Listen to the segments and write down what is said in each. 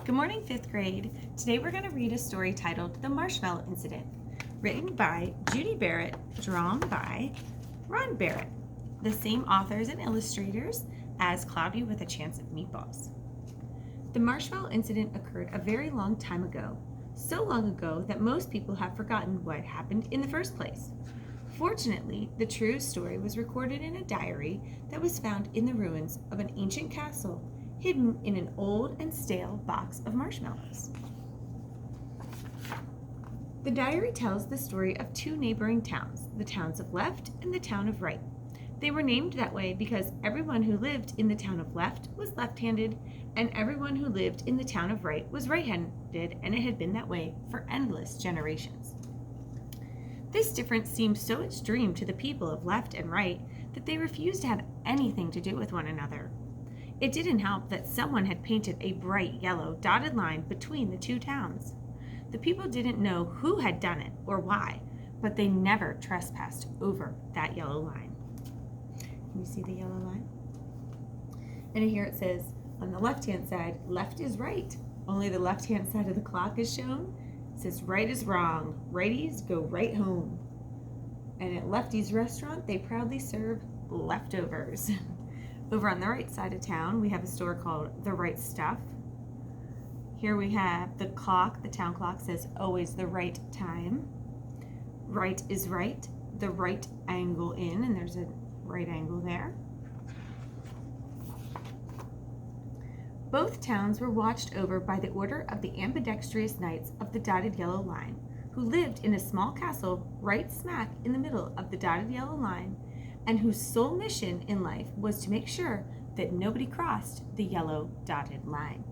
Good morning, 5th grade. Today we're going to read a story titled The Marshmallow Incident, written by Judy Barrett, drawn by Ron Barrett, the same authors and illustrators as Cloudy with a Chance of Meatballs. The Marshmallow Incident occurred a very long time ago, so long ago that most people have forgotten what happened in the first place. Fortunately, the true story was recorded in a diary that was found in the ruins of an ancient castle hidden in an old and stale box of marshmallows. The diary tells the story of two neighboring towns, the towns of Left and the town of Right. They were named that way because everyone who lived in the town of Left was left-handed, and everyone who lived in the town of Right was right-handed, and it had been that way for endless generations. This difference seemed so extreme to the people of Left and Right that they refused to have anything to do with one another. It didn't help that someone had painted a bright yellow dotted line between the two towns. The people didn't know who had done it or why, but they never trespassed over that yellow line. Can you see the yellow line? And here it says, on the left-hand side, left is right. Only the left-hand side of the clock is shown. It says right is wrong. Righties go right home. And at Lefty's restaurant, they proudly serve leftovers. Over on the right side of town, we have a store called The Right Stuff. Here we have the clock. The town clock says always the right time. Right is right. The right angle in, and there's a right angle there. Both towns were watched over by the order of the ambidextrous knights of the dotted yellow line, who lived in a small castle right smack in the middle of the dotted yellow line, and whose sole mission in life was to make sure that nobody crossed the yellow dotted line.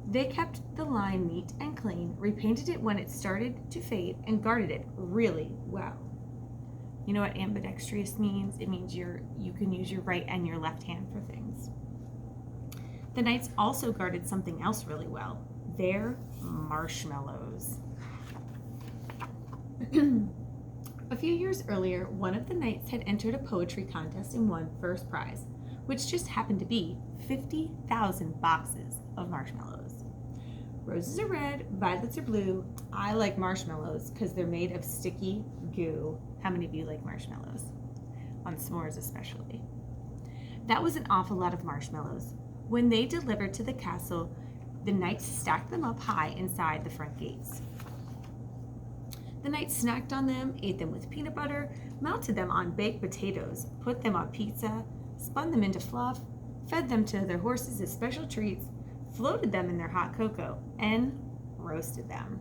They kept the line neat and clean, repainted it when it started to fade, and guarded it really well. You know what ambidextrous means? It means you can use your right and your left hand for things. The knights also guarded something else really well, their marshmallows. A few years earlier, one of the knights had entered a poetry contest and won first prize, which just happened to be 50,000 boxes of marshmallows. Roses are red, violets are blue. I like marshmallows because they're made of sticky goo. How many of you like marshmallows? On s'mores especially. That was an awful lot of marshmallows. When they delivered to the castle, the knights stacked them up high inside the front gates. The knights snacked on them, ate them with peanut butter, melted them on baked potatoes, put them on pizza, spun them into fluff, fed them to their horses as special treats, floated them in their hot cocoa, and roasted them.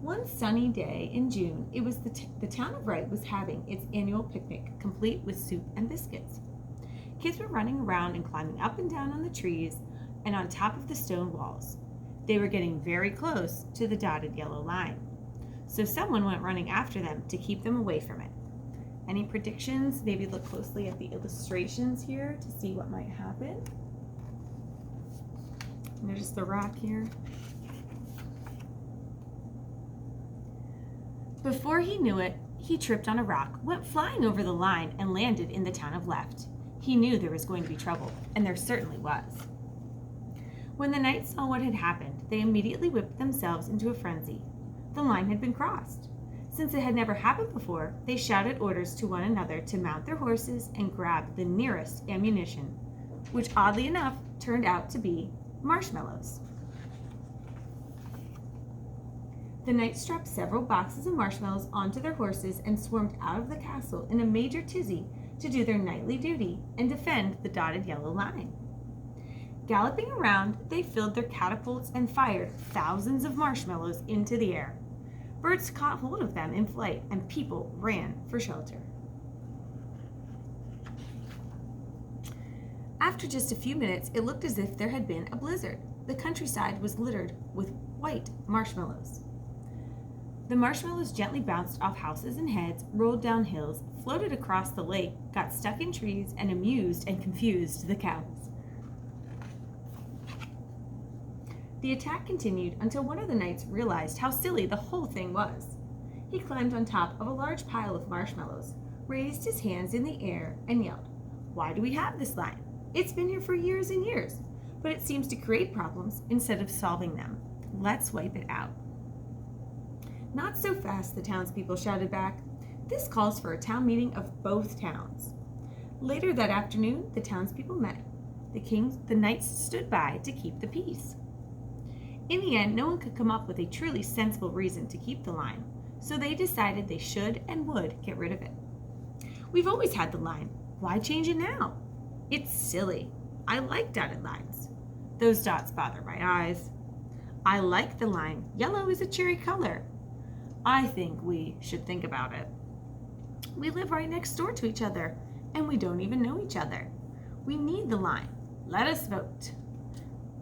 One sunny day in June, it was the town of Wright was having its annual picnic, complete with soup and biscuits. Kids were running around and climbing up and down on the trees and on top of the stone walls. They were getting very close to the dotted yellow line, so someone went running after them to keep them away from it. Any predictions? Maybe look closely at the illustrations here to see what might happen. There's the rock here. Before he knew it, he tripped on a rock, went flying over the line, and landed in the town of Left. He knew there was going to be trouble, and there certainly was. When the knights saw what had happened, they immediately whipped themselves into a frenzy. The line had been crossed. Since it had never happened before, they shouted orders to one another to mount their horses and grab the nearest ammunition, which oddly enough turned out to be marshmallows. The knights strapped several boxes of marshmallows onto their horses and swarmed out of the castle in a major tizzy to do their knightly duty and defend the dotted yellow line. Galloping around, they filled their catapults and fired thousands of marshmallows into the air. Birds caught hold of them in flight, and people ran for shelter. After just a few minutes, it looked as if there had been a blizzard. The countryside was littered with white marshmallows. The marshmallows gently bounced off houses and heads, rolled down hills, floated across the lake, got stuck in trees, and amused and confused the cows. The attack continued until one of the knights realized how silly the whole thing was. He climbed on top of a large pile of marshmallows, raised his hands in the air, and yelled, "Why do we have this line? It's been here for years and years, but it seems to create problems instead of solving them. Let's wipe it out." "Not so fast," the townspeople shouted back. "This calls for a town meeting of both towns." Later that afternoon, the townspeople met. The knights stood by to keep the peace. In the end, no one could come up with a truly sensible reason to keep the line, so they decided they should and would get rid of it. "We've always had the line. Why change it now? It's silly. I like dotted lines. Those dots bother my eyes. I like the line. Yellow is a cheery color. I think we should think about it. We live right next door to each other, and we don't even know each other. We need the line. Let us vote.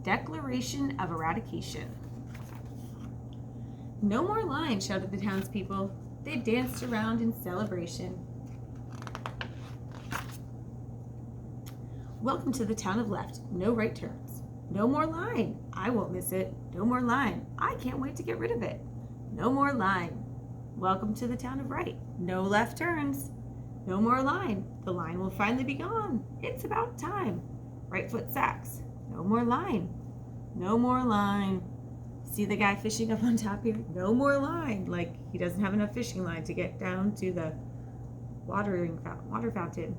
Declaration of Eradication." "No more line," shouted the townspeople. They danced around in celebration. "Welcome to the town of Left. No right turns. No more line. I won't miss it. No more line. I can't wait to get rid of it. No more line. Welcome to the town of Right. No left turns. No more line. The line will finally be gone. It's about time. Right foot sacks. No more line. No more line." See the guy fishing up on top here? No more line. Like he doesn't have enough fishing line to get down to the water fountain.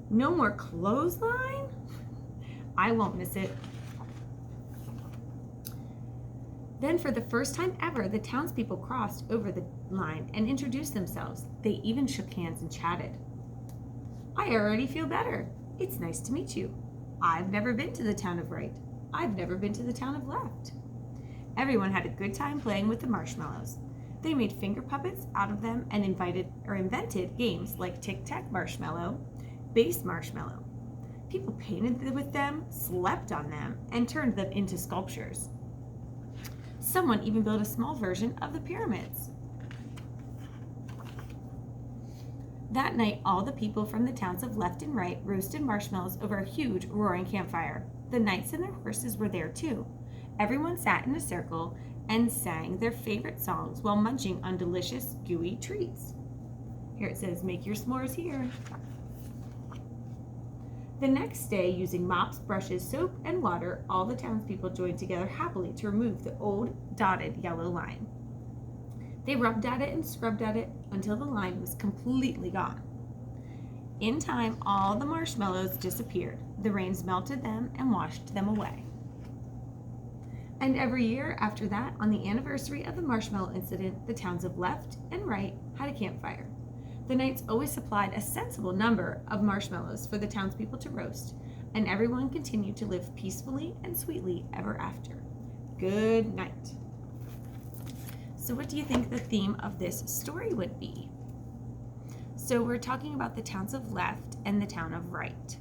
"No more clothesline. I won't miss it." Then for the first time ever, the townspeople crossed over the line and introduced themselves. They even shook hands and chatted. "I already feel better. It's nice to meet you. I've never been to the town of Right. I've never been to the town of Left." Everyone had a good time playing with the marshmallows. They made finger puppets out of them and invented games like tic-tac marshmallow, base marshmallow. People painted with them, slept on them, and turned them into sculptures. Someone even built a small version of the pyramids. That night, all the people from the towns of Left and Right roasted marshmallows over a huge, roaring campfire. The knights and their horses were there too. Everyone sat in a circle and sang their favorite songs while munching on delicious, gooey treats. Here it says, "Make your s'mores here." The next day, using mops, brushes, soap, and water, all the townspeople joined together happily to remove the old, dotted yellow line. They rubbed at it and scrubbed at it until the line was completely gone. In time, all the marshmallows disappeared. The rains melted them and washed them away. And every year after that, on the anniversary of the Marshmallow Incident, the towns of Left and Right had a campfire. The knights always supplied a sensible number of marshmallows for the townspeople to roast, and everyone continued to live peacefully and sweetly ever after. Good night. So what do you think the theme of this story would be? So we're talking about the towns of Left and the town of Right.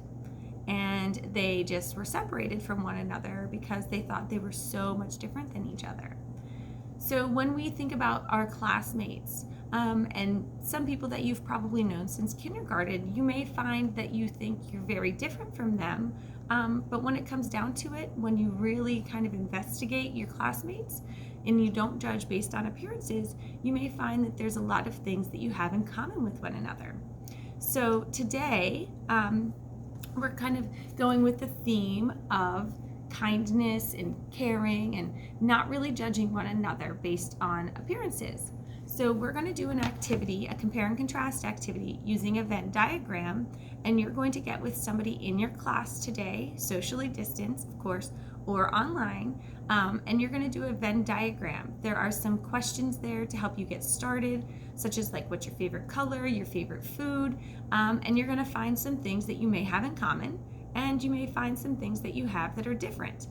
And they just were separated from one another because they thought they were so much different than each other. So when we think about our classmates, and some people that you've probably known since kindergarten, you may find that you think you're very different from them, but when it comes down to it, when you really kind of investigate your classmates and you don't judge based on appearances, you may find that there's a lot of things that you have in common with one another. So today, we're kind of going with the theme of kindness and caring and not really judging one another based on appearances. So we're going to do an activity, a compare and contrast activity using a Venn diagram, and you're going to get with somebody in your class today, socially distanced, of course, or online, and you're going to do a Venn diagram. There are some questions there to help you get started, such as like what's your favorite color, your favorite food, and you're going to find some things that you may have in common, and you may find some things that you have that are different.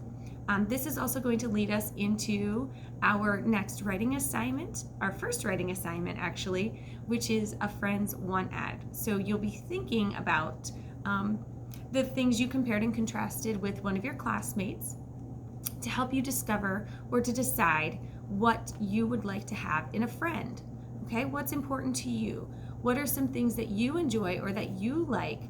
This is also going to lead us into our next writing assignment, our first writing assignment actually, which is a Friends One ad. So you'll be thinking about the things you compared and contrasted with one of your classmates to help you discover or to decide what you would like to have in a friend. Okay, what's important to you? What are some things that you enjoy or that you like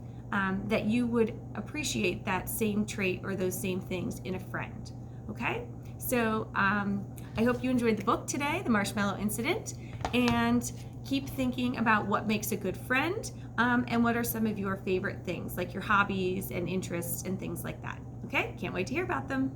that you would appreciate that same trait or those same things in a friend? Okay, so I hope you enjoyed the book today, The Marshmallow Incident, and keep thinking about what makes a good friend. and what are some of your favorite things, like your hobbies and interests and things like that. Okay, can't wait to hear about them.